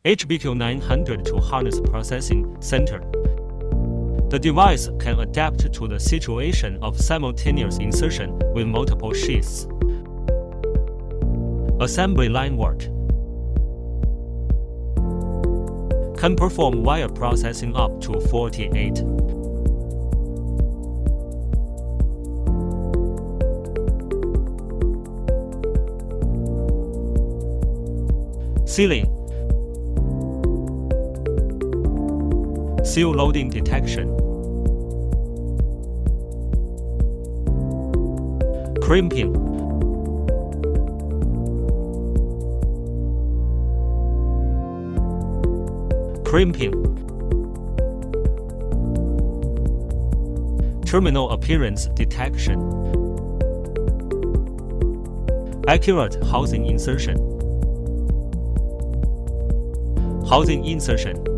HBQ-902 Harness Processing Center. The device can adapt to the situation of simultaneous insertion with multiple sheaths. Assembly line work. Can perform wire processing up to 48. Sealing. Seal loading detection. Crimping. Crimping. Terminal appearance detection. Accurate housing insertion. Housing insertion.